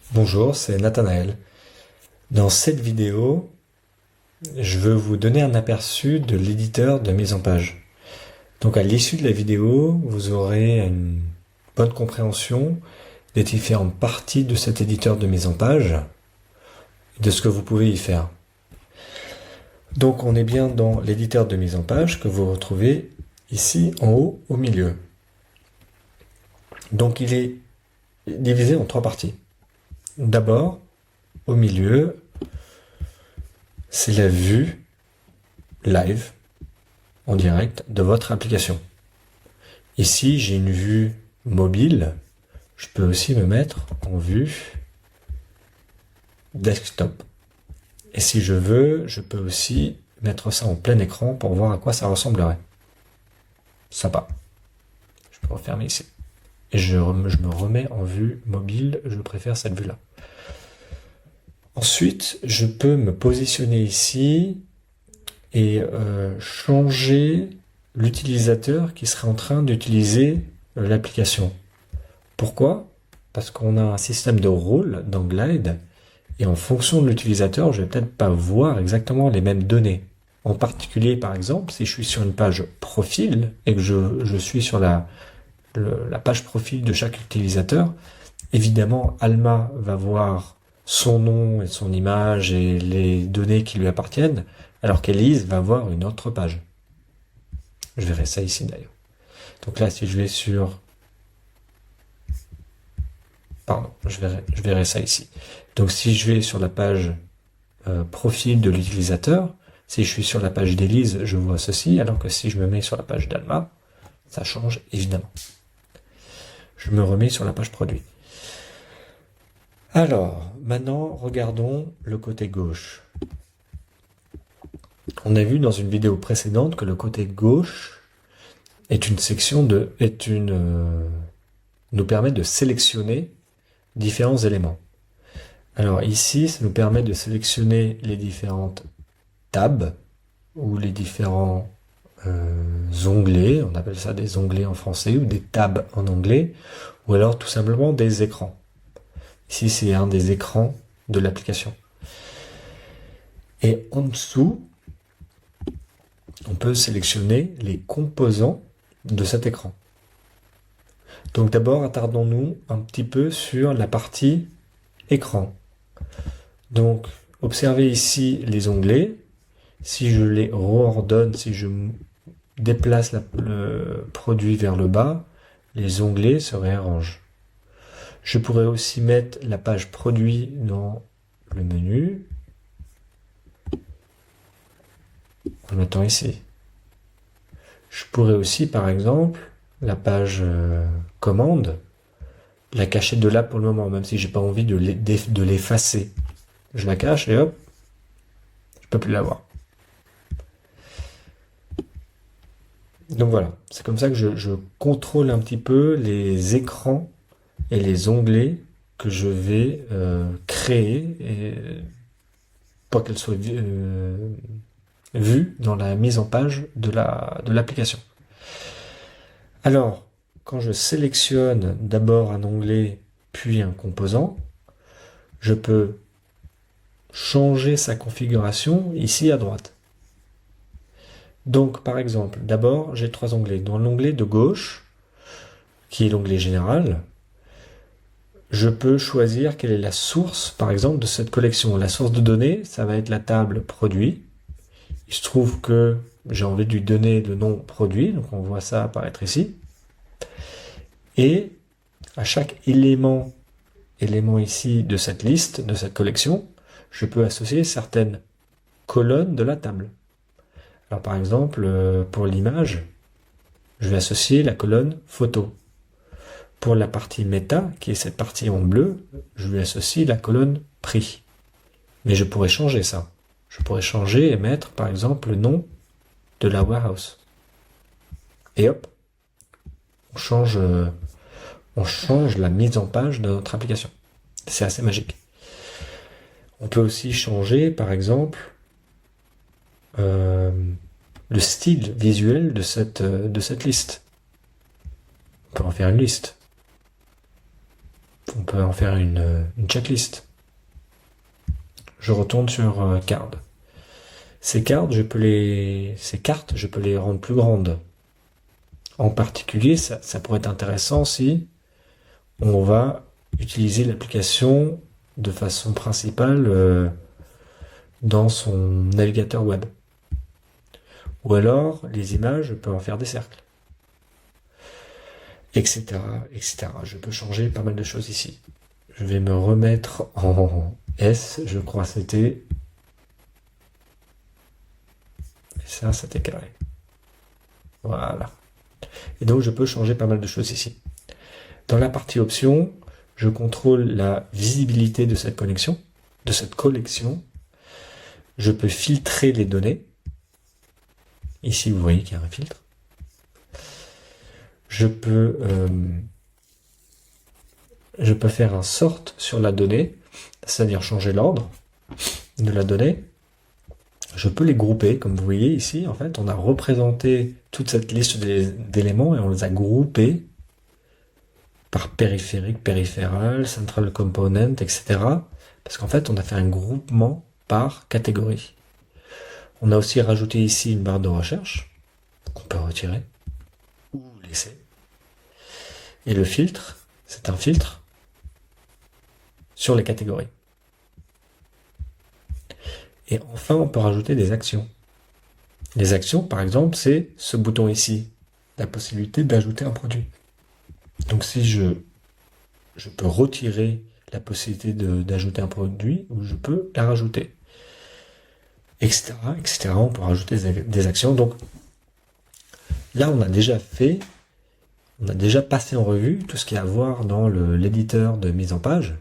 Bonjour, c'est Nathanaël. Dans cette vidéo, je veux vous donner un aperçu de l'éditeur de mise en page. Donc à l'issue de la vidéo, vous aurez une bonne compréhension des différentes parties de cet éditeur de mise en page et de ce que vous pouvez y faire. Donc on est bien dans l'éditeur de mise en page que vous retrouvez ici en haut au milieu. Donc il est divisé en trois parties. D'abord, au milieu, c'est la vue live en direct de votre application. Ici, j'ai une vue mobile. Je peux aussi me mettre en vue desktop. Et si je veux, je peux aussi mettre ça en plein écran pour voir à quoi ça ressemblerait. Sympa. Je peux refermer ici. Et je me remets en vue mobile. Je préfère cette vue-là. Ensuite, je peux me positionner ici et changer l'utilisateur qui serait en train d'utiliser l'application. Pourquoi? Parce qu'on a un système de rôle dans Glide et en fonction de l'utilisateur, je vais peut-être pas voir exactement les mêmes données. En particulier, par exemple, si je suis sur une page profil et que je suis sur la page profil de chaque utilisateur, évidemment, Alma va voir son nom et son image et les données qui lui appartiennent, alors qu'Elise va voir une autre page. Je verrai ça ici d'ailleurs. Donc là, si je vais sur... Pardon, je verrai ça ici. Donc si je vais sur la page profil de l'utilisateur, si je suis sur la page d'Elise, je vois ceci, alors que si je me mets sur la page d'Alma, ça change évidemment. Je me remets sur la page produit. Alors, maintenant, regardons le côté gauche. On a vu dans une vidéo précédente que le côté gauche est une section nous permet de sélectionner différents éléments. Alors ici, ça nous permet de sélectionner les différentes tabs ou les différents onglets, on appelle ça des onglets en français ou des tabs en anglais, ou alors tout simplement des écrans. Ici, c'est un des écrans de l'application. Et en dessous, on peut sélectionner les composants de cet écran. Donc d'abord, attardons-nous un petit peu sur la partie écran. Donc, observez ici les onglets. Si je les reordonne, si je déplace le produit vers le bas, les onglets se réarrangent. Je pourrais aussi mettre la page produit dans le menu, en le mettant ici. Je pourrais aussi, par exemple, la page commande, la cacher de là pour le moment, même si j'ai pas envie de l'effacer. Je la cache et hop, je peux plus la voir. Donc voilà, c'est comme ça que je contrôle un petit peu les écrans et les onglets que je vais créer et pour qu'elles soient vues dans la mise en page de l'application. Alors, quand je sélectionne d'abord un onglet puis un composant, je peux changer sa configuration ici à droite. Donc par exemple, d'abord j'ai trois onglets. Dans l'onglet de gauche, qui est l'onglet général, je peux choisir quelle est la source, par exemple, de cette collection. La source de données, ça va être la table produit. Il se trouve que j'ai envie de lui donner le nom produit, donc on voit ça apparaître ici. Et à chaque élément ici de cette liste, de cette collection, je peux associer certaines colonnes de la table. Alors par exemple, pour l'image, je vais associer la colonne photo. Pour la partie méta, qui est cette partie en bleu, je lui associe la colonne prix. Mais je pourrais changer ça. Je pourrais changer et mettre, par exemple, le nom de la warehouse. Et hop, on change la mise en page de notre application. C'est assez magique. On peut aussi changer, par exemple, le style visuel de cette liste. On peut en faire une liste. On peut en faire une checklist. Je retourne sur Card. Ces cartes, je peux les rendre plus grandes. En particulier, ça pourrait être intéressant si on va utiliser l'application de façon principale dans son navigateur web. Ou alors, les images, je peux en faire des cercles. Etc., etc. Je peux changer pas mal de choses ici. Je vais me remettre en S, je crois que c'était... Ça, c'était carré. Voilà. Et donc, je peux changer pas mal de choses ici. Dans la partie options, je contrôle la visibilité de cette connexion, de cette collection. Je peux filtrer les données. Ici, vous voyez qu'il y a un filtre. Je peux faire un sort sur la donnée, c'est-à-dire changer l'ordre de la donnée. Je peux les grouper, comme vous voyez ici, en fait, on a représenté toute cette liste d'éléments et on les a groupés par périphérique, périphéral, central component, etc. Parce qu'en fait, on a fait un groupement par catégorie. On a aussi rajouté ici une barre de recherche, qu'on peut retirer ou laisser. Et le filtre, c'est un filtre sur les catégories. Et enfin, on peut rajouter des actions. Les actions, par exemple, c'est ce bouton ici, la possibilité d'ajouter un produit. Donc si je peux retirer la possibilité d'ajouter un produit, ou je peux la rajouter, etc., etc. On peut rajouter des actions. Donc là, on a déjà passé en revue tout ce qu'il y a à voir dans l'éditeur de mise en page.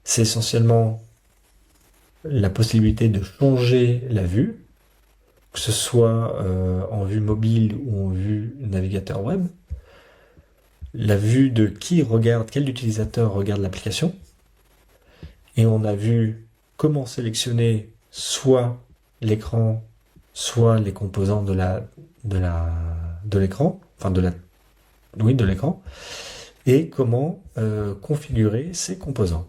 C'est essentiellement la possibilité de changer la vue, que ce soit en vue mobile ou en vue navigateur web, la vue de quel utilisateur regarde l'application, et on a vu comment sélectionner soit l'écran, soit les composants de l'écran, de l'écran, et comment configurer ces composants.